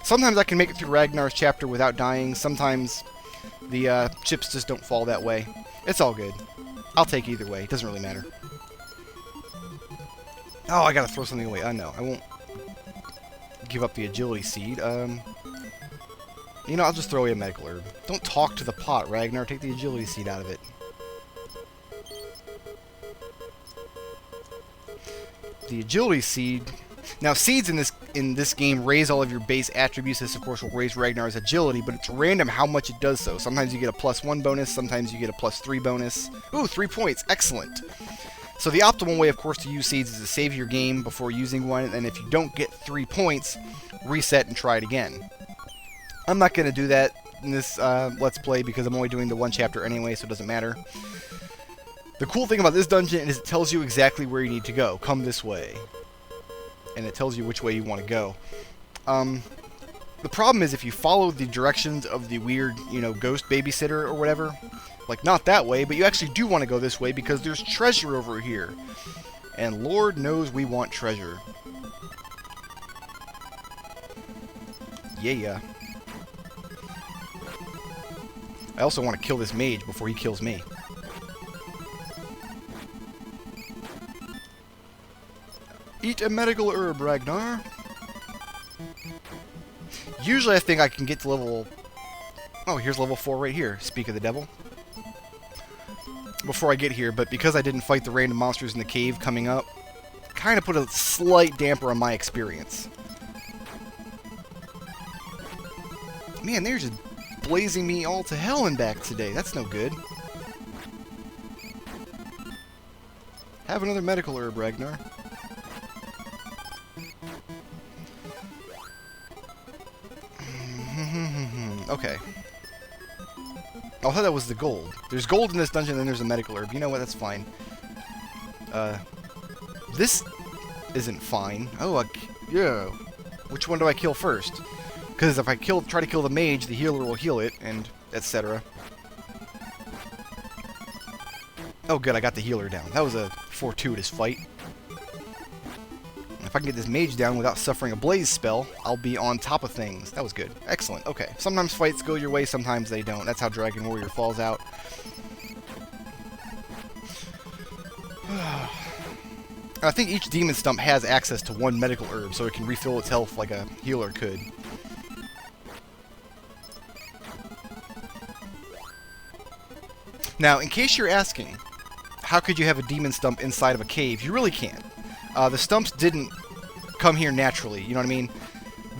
Sometimes I can make it through Ragnar's chapter without dying. Sometimes the chips just don't fall that way. It's all good. I'll take either way. It doesn't really matter. Oh, I gotta throw something away. No, I won't give up the agility seed. You know, I'll just throw away a medical herb. Don't talk to the pot, Ragnar. Take the agility seed out of it. The agility seed. Now, seeds in this game raise all of your base attributes. This, of course, will raise Ragnar's agility, but it's random how much it does so. Sometimes you get a +1 bonus. Sometimes you get a +3 bonus. Ooh, 3 points. Excellent. So the optimal way, of course, to use seeds is to save your game before using one, and if you don't get 3 points, reset and try it again. I'm not going to do that in this Let's Play because I'm only doing the one chapter anyway, so it doesn't matter. The cool thing about this dungeon is it tells you exactly where you need to go. Come this way. And it tells you which way you want to go. The problem is if you follow the directions of the weird, ghost babysitter or whatever, like not that way, but you actually do want to go this way because there's treasure over here. And Lord knows we want treasure. Yeah. I also want to kill this mage before he kills me. Eat a medical herb, Ragnar. Usually I think I can get to level... Oh, here's level 4 right here. Speak of the devil. Before I get here, but because I didn't fight the random monsters in the cave coming up, kind of put a slight damper on my experience. Man, they're just blazing me all to hell and back today. That's no good. Have another medical herb, Ragnar. Okay. I thought that was the gold. There's gold in this dungeon, then there's a medical herb. You know what? That's fine. This isn't fine. Oh, yeah. Which one do I kill first? Because if I try to kill the mage, the healer will heal it, and etc. Oh, good. I got the healer down. That was a fortuitous fight. If I can get this mage down without suffering a blaze spell, I'll be on top of things. That was good. Excellent. Okay. Sometimes fights go your way, sometimes they don't. That's how Dragon Warrior falls out. I think each demon stump has access to one medical herb, so it can refill its health like a healer could. Now, in case you're asking, how could you have a demon stump inside of a cave? You really can't. The stumps didn't come here naturally, you know what I mean?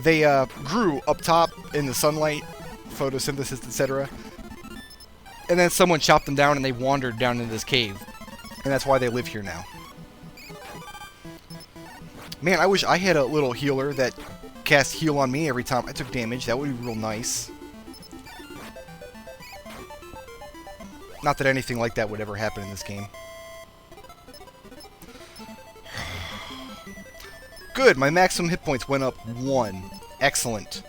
They grew up top in the sunlight, photosynthesis, etc. And then someone chopped them down and they wandered down into this cave. And that's why they live here now. Man, I wish I had a little healer that cast heal on me every time I took damage. That would be real nice. Not that anything like that would ever happen in this game. Good, my maximum hit points went up 1. Excellent.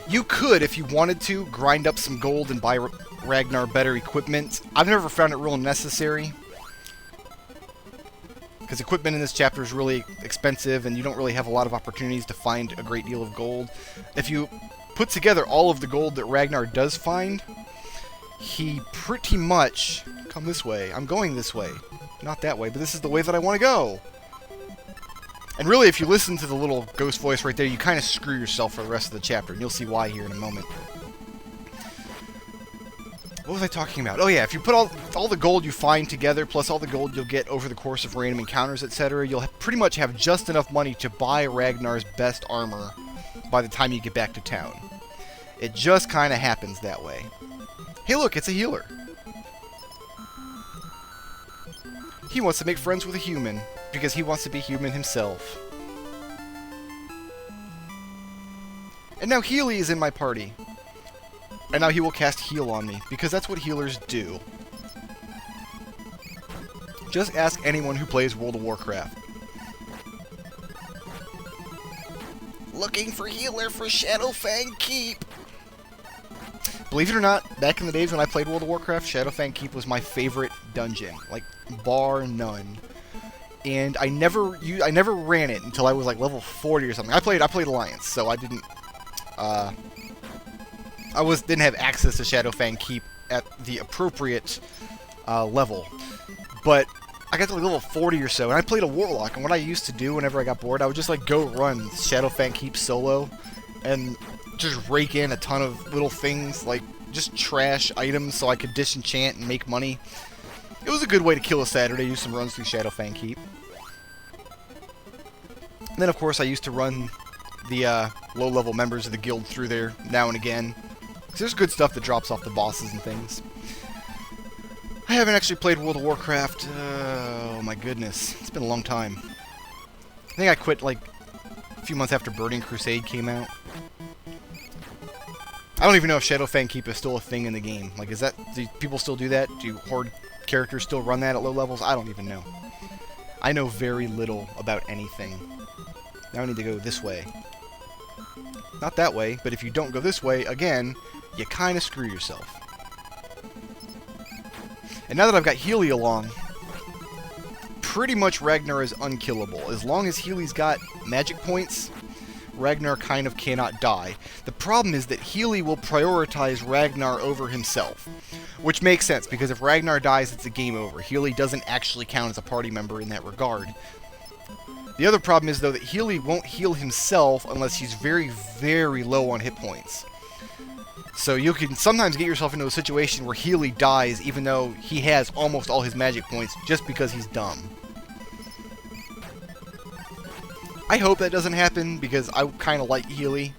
You could, if you wanted to, grind up some gold and buy Ragnar better equipment. I've never found it real necessary. Because equipment in this chapter is really expensive and you don't really have a lot of opportunities to find a great deal of gold. If you put together all of the gold that Ragnar does find, he pretty much... Come this way. I'm going this way. Not that way, but this is the way that I want to go. And really, if you listen to the little ghost voice right there, you kind of screw yourself for the rest of the chapter, and you'll see why here in a moment. What was I talking about? Oh yeah, if you put all the gold you find together, plus all the gold you'll get over the course of random encounters, etc., you'll pretty much have just enough money to buy Ragnar's best armor by the time you get back to town. It just kind of happens that way. Hey look, it's a healer. He wants to make friends with a human, because he wants to be human himself. And now Healy is in my party. And now he will cast heal on me, because that's what healers do. Just ask anyone who plays World of Warcraft. Looking for healer for Shadowfang Keep. Believe it or not, back in the days when I played World of Warcraft, Shadowfang Keep was my favorite dungeon, like bar none. And I never ran it until I was like level 40 or something. I played Alliance, so I didn't didn't have access to Shadowfang Keep at the appropriate level. But I got to like level 40 or so, and I played a Warlock, and what I used to do whenever I got bored, I would just like go run Shadowfang Keep solo, and just rake in a ton of little things, like just trash items so I could disenchant and make money. It was a good way to kill a Saturday, do some runs through Shadowfang Keep. And then of course I used to run the low-level members of the guild through there now and again. 'Cause there's good stuff that drops off the bosses and things. I haven't actually played World of Warcraft, oh my goodness, it's been a long time. I think I quit like a few months after Burning Crusade came out. I don't even know if Shadowfang Keep is still a thing in the game. Like, do people still do that? Do Horde characters still run that at low levels? I don't even know. I know very little about anything. Now I need to go this way. Not that way, but if you don't go this way, again, you kind of screw yourself. And now that I've got Healy along, pretty much Ragnar is unkillable. As long as Healy's got magic points, Ragnar kind of cannot die. The problem is that Healy will prioritize Ragnar over himself, which makes sense, because if Ragnar dies, it's a game over. Healy doesn't actually count as a party member in that regard. The other problem is, though, that Healy won't heal himself unless he's very, very low on hit points. So you can sometimes get yourself into a situation where Healy dies even though he has almost all his magic points just because he's dumb. I hope that doesn't happen, because I kind of like Healy.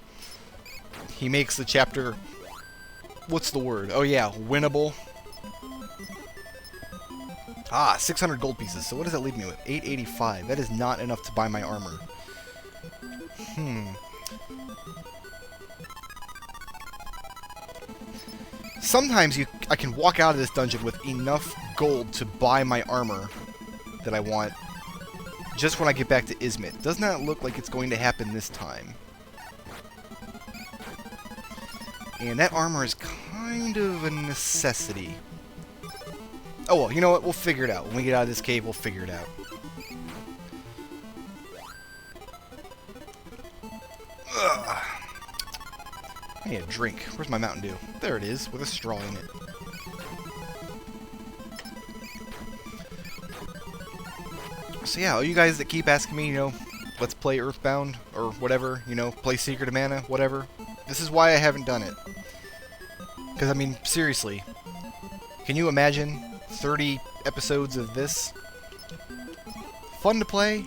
He makes the chapter... what's the word? Oh yeah, winnable. Ah, 600 gold pieces. So what does that leave me with? 885. That is not enough to buy my armor. Sometimes I can walk out of this dungeon with enough gold to buy my armor that I want just when I get back to Izmit. Does not look like it's going to happen this time. And that armor is kind of a necessity. Oh well, you know what? We'll figure it out. When we get out of this cave, we'll figure it out. Ugh. I need a drink. Where's my Mountain Dew? There it is, with a straw in it. So yeah, all you guys that keep asking me, you know, let's play Earthbound, or whatever, you know, play Secret of Mana, whatever. This is why I haven't done it. Because, I mean, seriously, can you imagine 30 episodes of this? Fun to play,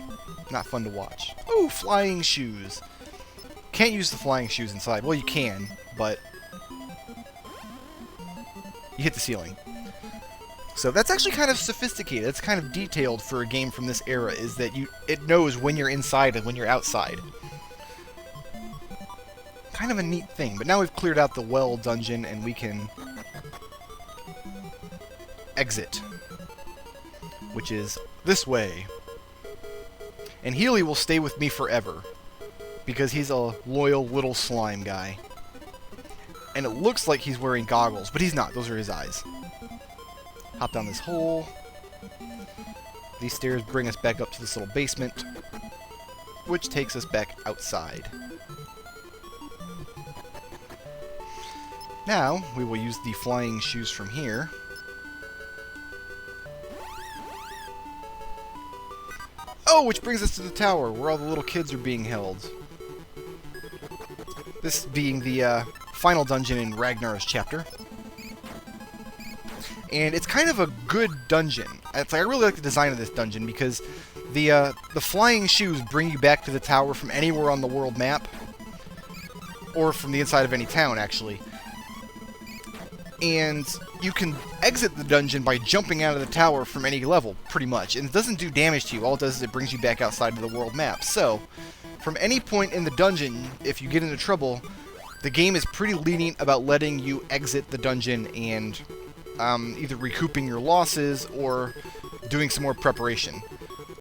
not fun to watch. Ooh, flying shoes. Can't use the flying shoes inside. Well, you can, but you hit the ceiling. So that's actually kind of sophisticated. It's kind of detailed for a game from this era, is that it knows when you're inside and when you're outside. Kind of a neat thing. But now we've cleared out the well dungeon and we can exit, which is this way. And Healy will stay with me forever, because he's a loyal little slime guy. And it looks like he's wearing goggles, but he's not. Those are his eyes. Hop down this hole. These stairs bring us back up to this little basement, which takes us back outside. Now, we will use the flying shoes from here. Oh, which brings us to the tower, where all the little kids are being held. This being the final dungeon in Ragnar's chapter. And it's kind of a good dungeon. It's like, I really like the design of this dungeon, because the flying shoes bring you back to the tower from anywhere on the world map. Or from the inside of any town, actually. And you can exit the dungeon by jumping out of the tower from any level, pretty much. And it doesn't do damage to you. All it does is it brings you back outside of the world map. So, from any point in the dungeon, if you get into trouble, the game is pretty lenient about letting you exit the dungeon and either recouping your losses or doing some more preparation.